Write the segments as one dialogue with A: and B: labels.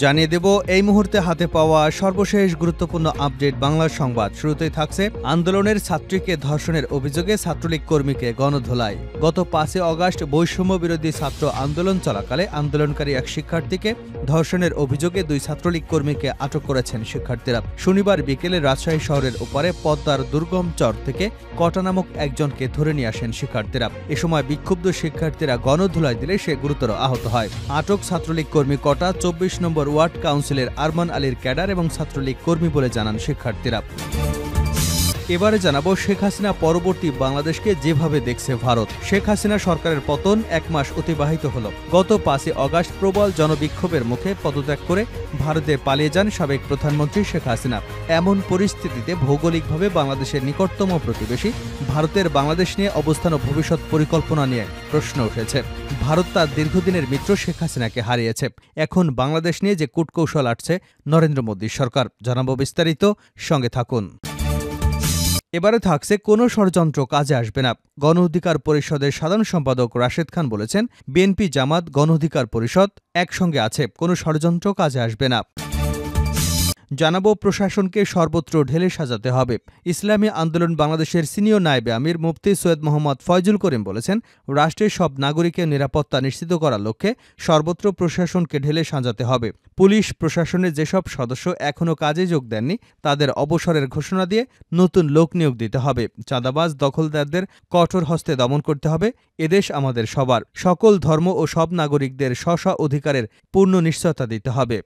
A: জানিয়ে দেব এই মুহূর্তে হাতে পাওয়া সর্বশেষ গুরুত্বপূর্ণ আপডেট বাংলা সংবাদ। শুরুতেই থাকছে আন্দোলনের ছাত্রীকে ধর্ষণের অভিযোগে ছাত্রলীগ কর্মীকে গণধোলাই। গত ৫ আগস্ট বৈষম্য বিরোধী ছাত্র আন্দোলন চলাকালে আন্দোলনকারী এক শিক্ষার্থীকে ধর্ষণের অভিযোগে ২ ছাত্রলীগ কর্মীকে আটক করেছেন শিক্ষার্থীরা। শনিবার বিকেলে রাজশাহী শহরের ওপারে পদ্মার দুর্গম চর থেকে কটা নামক একজনকে ধরে নিয়ে আসেন শিক্ষার্থীরা। এ সময় বিক্ষুব্ধ শিক্ষার্থীরা গণধোলাই দিলে সে গুরুতর আহত হয়। আটক ছাত্রলীগ কর্মী কটা ২৪ নম্বর ওয়ার্ড কাউন্সিলের আরমান আলীর ক্যাডার এবং ছাত্রলীগ কর্মী বলে জানান শিক্ষার্থীরা। এবারে জানাবো শেখ হাসিনা পরবর্তী বাংলাদেশকে যেভাবে দেখছে ভারত। শেখ হাসিনা সরকারের পতন ১ মাস অতিবাহিত হল। গত ৫ আগস্ট প্রবল জনবিক্ষোভের মুখে পদত্যাগ করে ভারতে পালিয়ে যান সাবেক প্রধানমন্ত্রী শেখ হাসিনা। এমন পরিস্থিতিতে ভৌগোলিকভাবে বাংলাদেশের নিকটতম প্রতিবেশী ভারতের বাংলাদেশ নিয়ে অবস্থান ও ভবিষ্যৎ পরিকল্পনা নিয়ে প্রশ্ন উঠেছে। ভারত তার দীর্ঘদিনের মিত্র শেখ হাসিনাকে হারিয়েছে। এখন বাংলাদেশ নিয়ে যে কূটকৌশল আটছে নরেন্দ্র মোদীর সরকার, জানাবো বিস্তারিত, সঙ্গে থাকুন। এবারে থাকছে কোনো ষড়যন্ত্র কাজে আসবে না। গণ অধিকার পরিষদের সাধারণ সম্পাদক রাশেদ খান বলেছেন, বিএনপি জামাত গণ অধিকার পরিষদ একসঙ্গে আছে, কোনো ষড়যন্ত্র কাজে আসবে না। জানাবো প্রশাসনকে সর্বত্র ঢেলে সাজাতে হবে। ইসলামী আন্দোলন বাংলাদেশের সিনিয়র নায়েবে আমির মুফতি সৈয়দ মোহাম্মদ ফয়জুল করিম বলেছেন, রাষ্ট্রের সব নাগরিকের নিরাপত্তা নিশ্চিত করার লক্ষ্যে সর্বত্র প্রশাসনকে ঢেলে সাজাতে হবে। পুলিশ প্রশাসনের যেসব সদস্য এখনও কাজে যোগ দেননি তাদের অবসরের ঘোষণা দিয়ে নতুন লোক নিয়োগ দিতে হবে। চাঁদাবাজ দখলদারদের কঠোর হস্তে দমন করতে হবে। এদেশ আমাদের সবার, সকল ধর্ম ও সব নাগরিকদের স্ব অধিকারের পূর্ণ নিশ্চয়তা দিতে হবে।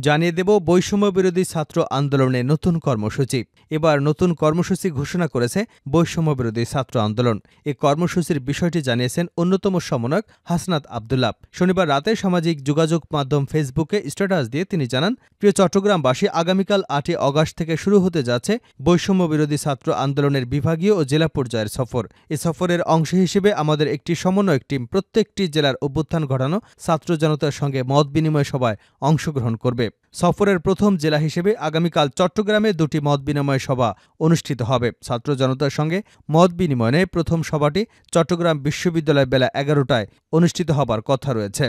A: জানিয়ে দেব বৈষম্য বিরোধী ছাত্র আন্দোলনে নতুন কর্মসূচি। এবার নতুন কর্মসূচি ঘোষণা করেছে বৈষম্য বিরোধী ছাত্র আন্দোলন। এই কর্মসূচির বিষয়টি জানিয়েছেন অন্যতম সমন্বয়ক হাসনাত আব্দুল্লাহ। শনিবার রাতে সামাজিক যোগাযোগ মাধ্যম ফেসবুকে স্ট্যাটাস দিয়ে তিনি জানান, প্রিয় চট্টগ্রামবাসী, আগামীকাল ৮ আগস্ট থেকে শুরু হতে যাচ্ছে বৈষম্য বিরোধী ছাত্র আন্দোলনের বিভাগীয় ও জেলা পর্যায়ের সফর। এ সফরের অংশ হিসেবে আমাদের একটি সমন্বয়ক টিম প্রত্যেকটি জেলার অভ্যুত্থান ঘটানো ছাত্র জনতার সঙ্গে মত বিনিময় সভায় অংশগ্রহণ করবে। সফরের প্রথম জেলা হিসেবে আগামীকাল চট্টগ্রামে ২টি মত বিনিময় সভা অনুষ্ঠিত হবে। ছাত্র জনতার সঙ্গে মত বিনিময়ে প্রথম সভাটি চট্টগ্রাম বিশ্ববিদ্যালয় বেলা ১১টায় অনুষ্ঠিত হবার কথা রয়েছে।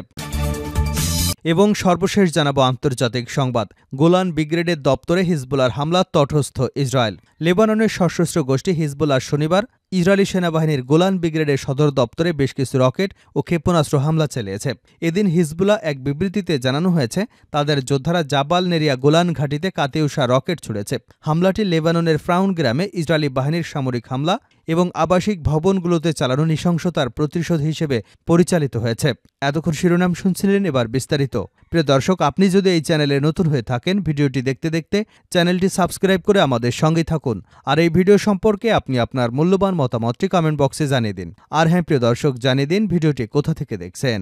A: এবং সর্বশেষ জানাবো আন্তর্জাতিক সংবাদ। গোলান ব্রিগেডের দপ্তরে হিজবুল্লাহর হামলা, তটস্থ ইসরায়েল। লেবাননের সশস্ত্র গোষ্ঠী হিজবুল্লাহ শনিবার ইসরায়েলি সেনাবাহিনীর গোলান ব্রিগেডের সদর দপ্তরে বেশ কিছু রকেট ও ক্ষেপণাস্ত্র হামলা চালিয়েছে। এদিন হিজবুল্লাহ এক বিবৃতিতে জানানো হয়েছে, তাদের যোদ্ধারা জাবাল নেরিয়া গোলান ঘাঁটিতে কাতিউষা রকেট ছুড়েছে। হামলাটি লেবাননের ফ্রাউন গ্রামে ইসরায়েলি বাহিনীর সামরিক হামলা এবং আবাসিক ভবনগুলোতে চালানো নৃশংসতার প্রতিশোধ হিসেবে পরিচালিত হয়েছে। এতক্ষণ শিরোনাম শুনছিলেন, এবার বিস্তারিত। প্রিয় দর্শক, আপনি যদি এই চ্যানেলে নতুন হয়ে থাকেন, ভিডিওটি দেখতে দেখতে চ্যানেলটি সাবস্ক্রাইব করে আমাদের সঙ্গেই থাকুন। আর এই ভিডিও সম্পর্কে আপনি আপনার মূল্যবান মতামতটি কমেন্ট বক্সে জানিয়ে দিন। আর হ্যাঁ প্রিয় দর্শক, জানিয়ে দিন ভিডিওটি কোথা থেকে দেখছেন।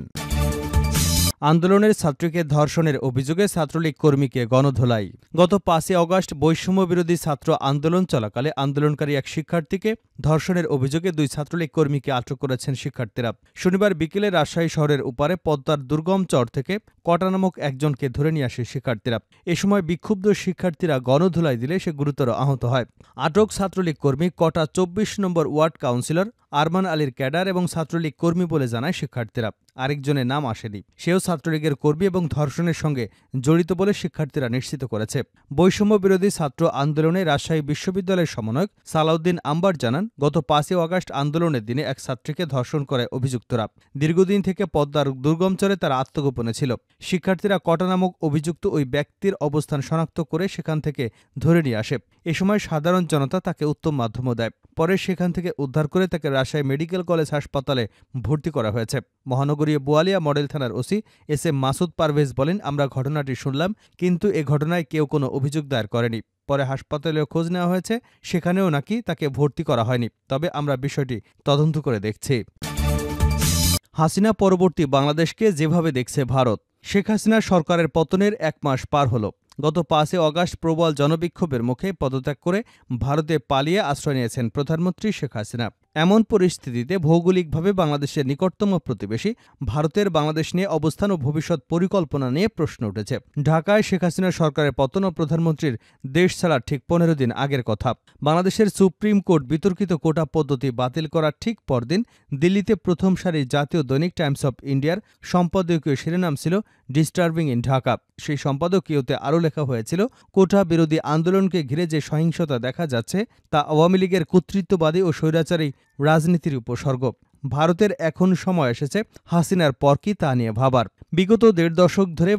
A: আন্দোলনের ছাত্রীকে ধর্ষণের অভিযোগে ছাত্রলীগ কর্মীকে গণধোলাই। গত ৫ আগস্ট বৈষম্য বিরোধী ছাত্র আন্দোলন চলাকালে আন্দোলনকারী এক শিক্ষার্থীকে ধর্ষণের অভিযোগে ২ ছাত্রলীগ কর্মীকে আটক করেছেন শিক্ষার্থীরা। শনিবার বিকেলে রাজশাহী শহরের ওপারে পদ্মার দুর্গম চর থেকে কটা নামক একজনকে ধরে নিয়ে আসে শিক্ষার্থীরা। এ সময় বিক্ষুব্ধ শিক্ষার্থীরা গণধোলাই দিলে সে গুরুতর আহত হয়। আটক ছাত্রলীগ কর্মী কটা ২৪ নম্বর ওয়ার্ড কাউন্সিলর আরমান আলীর ক্যাডার এবং ছাত্রলীগ কর্মী বলে জানায় শিক্ষার্থীরা। আরেকজনের নাম আসেনি, সেও ছাত্রলীগের কর্মী এবং ধর্ষণের সঙ্গে জড়িত বলে শিক্ষার্থীরা নিশ্চিত করেছে। বৈষম্য বিরোধী ছাত্র আন্দোলনে রাজশাহী বিশ্ববিদ্যালয়ের সমন্বয়ক সালাউদ্দিন আম্বার জানান, গত ৫ আগস্ট আন্দোলনের দিনে এক ছাত্রীকে ধর্ষণ করে অভিযুক্তরা। দীর্ঘদিন থেকে পদ্মার দুর্গমচরে তারা আত্মগোপনে ছিল। শিক্ষার্থীরা কটা নামক অভিযুক্ত ওই ব্যক্তির অবস্থান শনাক্ত করে সেখান থেকে ধরে নিয়ে আসে। এ সময় সাধারণ জনতা তাকে উত্তম মাধ্যমও দেয়। পরে সেখান থেকে উদ্ধার করে তাকে রাজশাহী মেডিকেল কলেজ হাসপাতালে ভর্তি করা হয়েছে। মহানগরীয় বোয়ালিয়া মডেল থানার OC S M Masud Parvez বলেন, আমরা ঘটনাটি শুনলাম, কিন্তু এ ঘটনায় কেউ কোনো অভিযোগ দায়ের করেনি। পরে হাসপাতালেও খোঁজ নেওয়া হয়েছে, সেখানেও নাকি তাকে ভর্তি করা হয়নি। তবে আমরা বিষয়টি তদন্ত করে দেখছি। হাসিনা পরবর্তী বাংলাদেশকে যেভাবে দেখছে ভারত। শেখ হাসিনা সরকারের পতনের ১ মাস পার হল। গত ৫ আগস্ট প্রবল জনবিক্ষোভের মুখে পদত্যাগ করে ভারতে পালিয়ে আশ্রয় নিয়েছেন প্রধানমন্ত্রী শেখ হাসিনা। এমন পরিস্থিতিতে ভৌগোলিকভাবে বাংলাদেশের নিকটতম প্রতিবেশী ভারতের বাংলাদেশ নিয়ে অবস্থান ও ভবিষ্যৎ পরিকল্পনা নিয়ে প্রশ্ন উঠেছে। ঢাকায় শেখ হাসিনা সরকারের পতন ও প্রধানমন্ত্রীর দেশ ছাড়ার ঠিক ১৫ দিন আগের কথা। বাংলাদেশের সুপ্রিম কোর্ট বিতর্কিত কোটা পদ্ধতি বাতিল করার ঠিক পরদিন দিল্লিতে প্রথম সারির জাতীয় দৈনিক টাইমস অব ইন্ডিয়ার সম্পাদকীয় শিরোনাম ছিল ডিস্টার্বিং ইন ঢাকা। সেই সম্পাদকীয়তে আরও লেখা হয়েছিল, কোটা বিরোধী আন্দোলনকে ঘিরে যে সহিংসতা দেখা যাচ্ছে তা আওয়ামী লীগের কর্তৃত্ববাদী ও স্বৈরাচারী রাজনীতির উপসর্গ। ভারতের এখন সময় এসেছে হাসিনার পর কি তা নিয়ে ভাবার। বিগত দেড় দশক ধরে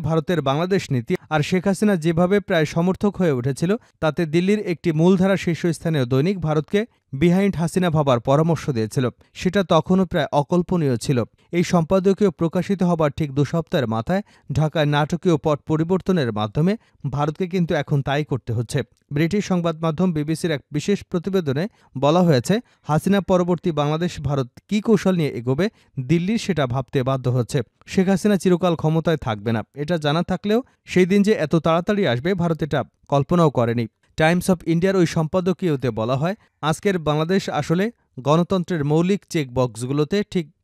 A: ভারতের বাংলাদেশ নীতি আর শেখ হাসিনা যেভাবে প্রায় সমর্থক হয়ে উঠেছিল, তাতে দিল্লির একটি মূলধারা শীর্ষস্থানীয় দৈনিক ভারতকে বিহাইন্ড হাসিনা ভাবার পরামর্শ দিয়েছিল। সেটা তখনও প্রায় অকল্পনীয় ছিল। এই সম্পাদকীয় প্রকাশিত হবার ঠিক ২ সপ্তাহের মাথায় ঢাকায় নাটকীয় পট পরিবর্তনের মাধ্যমে ভারতকে কিন্তু এখন তাই করতে হচ্ছে। ব্রিটিশ সংবাদ মাধ্যম বিবিসির এক বিশেষ প্রতিবেদনে বলা হয়েছে, হাসিনা পরবর্তী বাংলাদেশ ভারত কী কৌশল নিয়ে এগোবে দিল্লির সেটা ভাবতে বাধ্য হচ্ছে। শেখ হাসিনা চিরকাল ক্ষমতায় থাকবে না, এটা জানা থাকলেও সেই দিন যে এত তাড়াতাড়ি আসবে ভারত এটা কল্পনাও করেনি। টাইমস অব ইন্ডিয়ার ওই সম্পাদকীয়তে বলা হয়, আজকের বাংলাদেশ আসলে গণতন্ত্রের মৌলিক চেক বক্সগুলোতে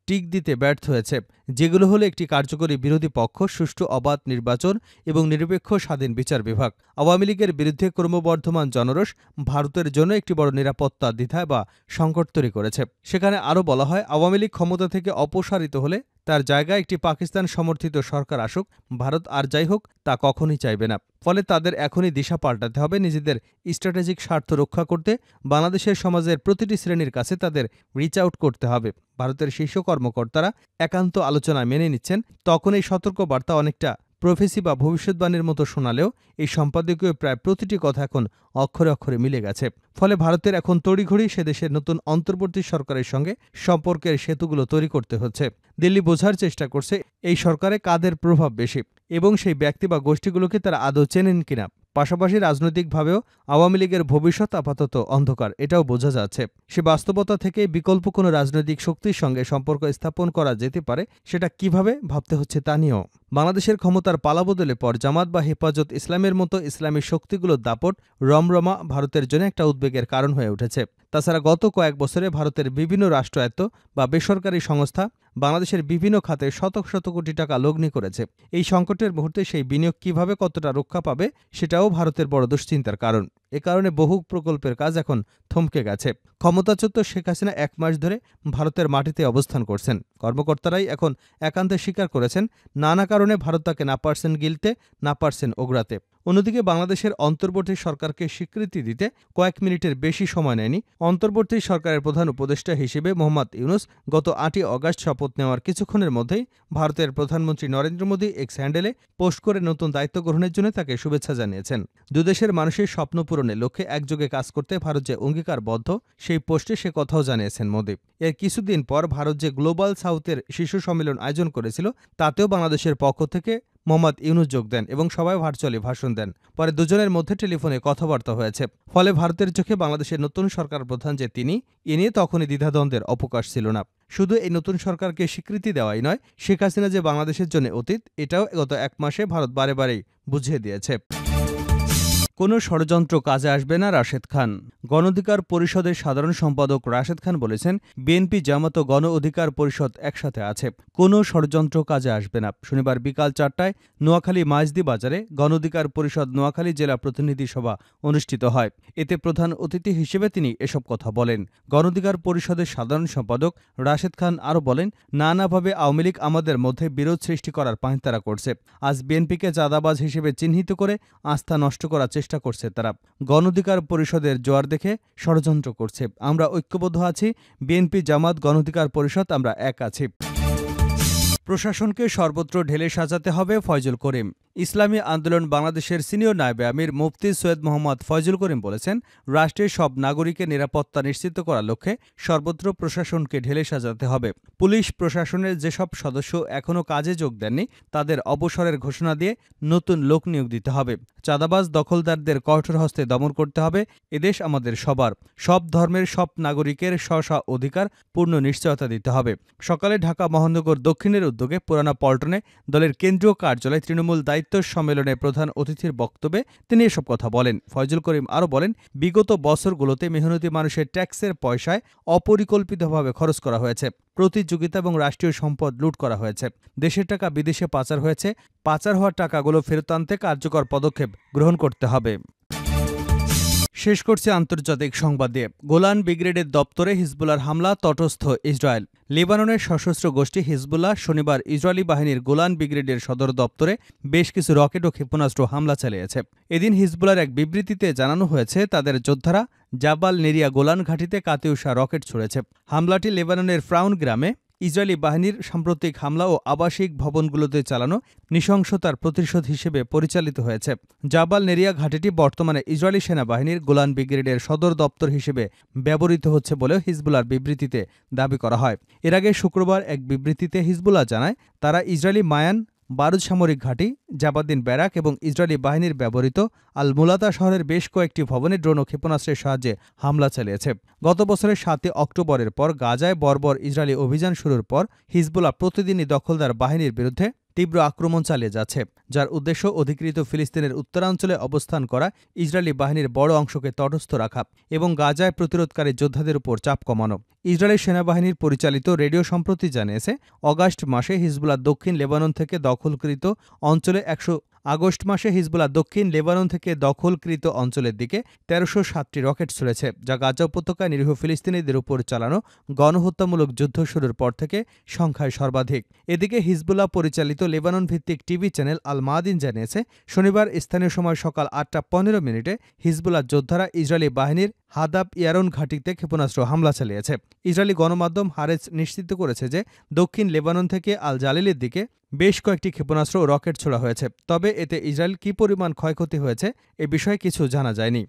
A: টিক দিতে ব্যর্থ হয়েছে, যেগুলো হলো একটি কার্যকরী বিরোধী পক্ষ, সুষ্ঠু অবাধ নির্বাচন এবং নিরপেক্ষ স্বাধীন বিচার বিভাগ। আওয়ামী লীগের বিরুদ্ধে ক্রমবর্ধমান জনরোষ ভারতের জন্য একটি বড় নিরাপত্তা দ্বিধা বা সংকট তৈরি করেছে। সেখানে আরও বলা হয়, আওয়ামী লীগ ক্ষমতা থেকে অপসারিত হলে তার জায়গায় একটি পাকিস্তান সমর্থিত সরকার আসুক, ভারত আর যাই হোক তা কখনই চাইবে না। ফলে তাদের এখনই দিশা পাল্টাতে হবে। নিজেদের স্ট্র্যাটেজিক স্বার্থ রক্ষা করতে বাংলাদেশের সমাজের প্রতিটি শ্রেণীর কাছে তাদের রিচ আউট করতে হবে। ভারতের শীর্ষ কর্মকর্তারা একান্ত আলোচনায় মেনে নিচ্ছেন। তখন এই সতর্কবার্তা অনেকটা প্রফেসি বা ভবিষ্যৎবাণীর মতো শোনালেও এই সম্পাদকীয় প্রায় প্রতিটি কথা এখন অক্ষরে অক্ষরে মিলে গেছে। ফলে ভারতের এখন তড়িঘড়ি সে দেশের নতুন অন্তর্বর্তী সরকারের সঙ্গে সম্পর্কের সেতুগুলো তৈরি করতে হচ্ছে। দিল্লি বোঝার চেষ্টা করছে এই সরকারে কাদের প্রভাব বেশি এবং সেই ব্যক্তি বা গোষ্ঠীগুলোকে তারা আদৌ চেনেন কিনা। পাশাপাশি রাজনৈতিকভাবেও আওয়ামী লীগের ভবিষ্যৎ আপাতত অন্ধকার, এটাও বোঝা যাচ্ছে। সে বাস্তবতা থেকে বিকল্প কোনো রাজনৈতিক শক্তির সঙ্গে সম্পর্ক স্থাপন করা যেতে পারে, সেটা কিভাবে ভাবতে হচ্ছে তা নিয়েও। বাংলাদেশের ক্ষমতার পালাবদলে পর জামাত বা হেফাজত ইসলামের মতো ইসলামী শক্তিগুলোর দাপট রমরমা ভারতের জন্য একটা উদ্বেগের কারণ হয়ে উঠেছে। তাছাড়া গত কয়েক বছরে ভারতের বিভিন্ন রাষ্ট্রায়ত্ত বা বেসরকারি সংস্থা বাংলাদেশের বিভিন্ন খাতে শত শত কোটি টাকা লগ্নি করেছে। এই সংকটের মুহূর্তে সেই বিনিয়োগ কিভাবে কতটা রক্ষা পাবে সেটাও ভারতের বড় দুশ্চিন্তার কারণ। এ কারণে বহু প্রকল্পের কাজ এখন থমকে গেছে। ক্ষমতাচ্যুত শেখ হাসিনা ১ মাস ধরে ভারতের মাটিতে অবস্থান করছেন। কর্মকর্তারাই এখন একান্তে স্বীকার করেছেন, নানা কারণে ভারত তাকে না পারছেন গিলতে, না পারছেন ওগড়াতে। অন্যদিকে বাংলাদেশের অন্তর্বর্তী সরকারকে স্বীকৃতি দিতে কয়েক মিনিটের বেশি সময় নেয়নি অন্তর্বর্তী সরকারের প্রধান উপদেষ্টা হিসেবে মোহাম্মদ ইউনূস। গত ৮ই অগাস্ট শপথ নেওয়ার কিছুক্ষণের মধ্যেই ভারতের প্রধানমন্ত্রী নরেন্দ্র মোদী এক্স হ্যান্ডেলে পোস্ট করে নতুন দায়িত্ব গ্রহণের জন্য তাকে শুভেচ্ছা জানিয়েছেন। দুদেশের মানুষের স্বপ্ন পূরণের লক্ষ্যে একযোগে কাজ করতে ভারত যে অঙ্গীকারবদ্ধ, সেই পোস্টে সে কথাও জানিয়েছেন মোদী। এর কিছুদিন পর ভারত যে গ্লোবাল সাউথের শীর্ষ সম্মেলন আয়োজন করেছিল, তাতেও বাংলাদেশের পক্ষ থেকে মোহাম্মদ ইউনূস যোগ দেন এবং সবাই ভার্চুয়ালি ভাষণ দেন। পরে দুজনের মধ্যে টেলিফোনে কথাবার্তা হয়েছে। ফলে ভারতের চোখে বাংলাদেশের নতুন সরকার প্রধান যে তিনি, এ নিয়ে তখনই দ্বিধাদ্বন্দ্বের অবকাশ ছিল না। শুধু এই নতুন সরকারকে স্বীকৃতি দেওয়াই নয়, শেখ হাসিনা যে বাংলাদেশের জন্য অতীত, এটাও গত ১ মাসে ভারত বারেবারেই বুঝিয়ে দিয়েছে। কোনো ষড়যন্ত্র কাজে আসবে না রাশেদ খান। গণ অধিকার পরিষদের সাধারণ সম্পাদক রাশেদ খান বলেছেন, বিএনপি, জামাত ও গণ অধিকার পরিষদ একসাথে আছে, কোনো ষড়যন্ত্র কাজে আসবে না। শনিবার বিকাল ৪টায় নোয়াখালী মাইজদি বাজারে গণ অধিকার পরিষদ নোয়াখালী জেলা প্রতিনিধি সভা অনুষ্ঠিত হয়। এতে প্রধান অতিথি হিসেবে তিনি এসব কথা বলেন। গণ অধিকার পরিষদের সাধারণ সম্পাদক রাশেদ খান আরও বলেন, নানাভাবে আওয়ামী লীগ আমাদের মধ্যে বিরোধ সৃষ্টি করার পাঁয়তারা করছে। আজ বিএনপিকে চাঁদাবাজ হিসেবে চিহ্নিত করে আস্থা নষ্ট করার চেষ্টা করছে তারা। গণ অধিকার পরিষদের জোয়ার দেখে ষড়যন্ত্র করছে। আমরা ঐক্যবদ্ধ আছি, বিএনপি, জামাত, গণ অধিকার পরিষদ, আমরা এক আছি। প্রশাসনকে সর্বত্র ঢেলে সাজাতে হবে ফয়জুল করিম। ইসলামী আন্দোলন বাংলাদেশের সিনিয়র নায়েবে আমির মুফতি সৈয়দ মোহাম্মদ ফয়জুল করিম বলেছেন, রাষ্ট্রের সব নাগরিকের নিরাপত্তা নিশ্চিত করার লক্ষ্যে সর্বত্র প্রশাসনকে ঢেলে সাজাতে হবে। পুলিশ প্রশাসনের যেসব সদস্য এখনও কাজে যোগ দেননি, তাদের অবসরের ঘোষণা দিয়ে নতুন লোক নিয়োগ দিতে হবে। চাঁদাবাজ দখলদারদের কঠোর হস্তে দমন করতে হবে। এদেশ আমাদের সবার, সব ধর্মের সব নাগরিকের স্ব অধিকার পূর্ণ নিশ্চয়তা দিতে হবে। সকালে ঢাকা মহানগর দক্ষিণের উদ্যোগে পুরানা পল্টনে দলের কেন্দ্রীয় কার্যালয়ে তৃণমূল দায়িত্ব সম্মেলনে প্রধান অতিথির বক্তব্যে তিনি এসব কথা বলেন। ফয়জুল করিম আরও বলেন, বিগত বছরগুলোতে মেহনতি মানুষের ট্যাক্সের পয়সায় অপরিকল্পিতভাবে খরচ করা হয়েছে, প্রতিযোগিতা এবং রাষ্ট্রীয় সম্পদ লুট করা হয়েছে, দেশের টাকা বিদেশে পাচার হয়েছে। পাচার হওয়া টাকাগুলো ফেরত আনতে কার্যকর পদক্ষেপ গ্রহণ করতে হবে। শেষ করছে আন্তর্জাতিক সংবাদ দিয়ে। গোলান ব্রিগেডের দপ্তরে হিজবুল্লাহর হামলা, তটস্থ ইসরায়েল। লেবাননের সশস্ত্র গোষ্ঠী হিজবুল্লাহ শনিবার ইসরায়েলি বাহিনীর গোলান ব্রিগেডের সদর দপ্তরে বেশ কিছু রকেট ও ক্ষেপণাস্ত্র হামলা চালিয়েছে। এদিন হিজবুল্লাহর এক বিবৃতিতে জানানো হয়েছে, তাদের যোদ্ধারা জাবাল নেরিয়া গোলান ঘাঁটিতে কাতিউষা রকেট ছুড়েছে। হামলাটি লেবাননের ফ্রাউন গ্রামে ইসরায়েলি বাহিনীর সাম্প্রতিক হামলা ও আবাসিক ভবনগুলোতে চালানো নৃশংসতার প্রতিশোধ হিসেবে পরিচালিত হয়েছে। জাবাল নেরিয়া ঘাঁটিটি বর্তমানে ইসরায়েলি সেনাবাহিনীর গোলান ব্রিগেডের সদর দপ্তর হিসেবে ব্যবহৃত হচ্ছে বলেও হিজবুল্লাহর বিবৃতিতে দাবি করা হয়। এর আগে শুক্রবার এক বিবৃতিতে হিজবুল্লাহ জানায়, তারা ইসরায়েলি মায়ান বারুদ সামরিক ঘাঁটি, জাবাদ্দিন ব্যারাক এবং ইসরায়েলি বাহিনীর ব্যবহৃত আল মুলাতা শহরের বেশ কয়েকটি ভবনে ড্রোন ও ক্ষেপণাস্ত্রের সাহায্যে হামলা চালিয়েছে। গত বছরের ৭ অক্টোবরের পর গাজায় বর্বর ইসরায়েলি অভিযান শুরুর পর হিজবুল্লাহ প্রতিদিনই দখলদার বাহিনীর বিরুদ্ধে তীব্র আক্রমণ চালিয়ে যাচ্ছে, যার উদ্দেশ্য অধিকৃত ফিলিস্তিনের উত্তরাঞ্চলে অবস্থান করা ইসরায়েলি বাহিনীর বড় অংশকে তটস্থ রাখা এবং গাজায় প্রতিরোধকারী যোদ্ধাদের উপর চাপ কমানো। ইসরায়েলি সেনাবাহিনীর পরিচালিত রেডিও সম্প্রতি জানিয়েছে, আগস্ট মাসে হিজবুল্লাহ দক্ষিণ লেবানন থেকে দখলকৃত অঞ্চলের দিকে ১৩০৭টি রকেট ছুড়েছে, যা গাজা উপত্যকায় নিরীহ ফিলিস্তিনিদের উপর চালানো গণহত্যামূলক যুদ্ধ শুরুর পর থেকে সংখ্যায় সর্বাধিক। এদিকে হিজবুল্লাহ পরিচালিত লেবানন ভিত্তিক টিভি চ্যানেল আল মাদিন জানিয়েছে, শনিবার স্থানীয় সময় সকাল ৮টা ১৫ হিজবুল্লাহ যোদ্ধারা ইসরায়েলি বাহিনীর হাদাব ইয়ারন ঘাঁটিতে ক্ষেপণাস্ত্র হামলা চালিয়েছে। ইসরায়েলি গণমাধ্যম হারেজ নিশ্চিত করেছে যে দক্ষিণ লেবানন থেকে আল জালিলের দিকে বেশ কয়েকটি ক্ষেপণাস্ত্র ও রকেট ছোড়া হয়েছে, তবে এতে ইসরায়েল কী পরিমাণ ক্ষয়ক্ষতি হয়েছে এ বিষয়ে কিছু জানা যায়নি।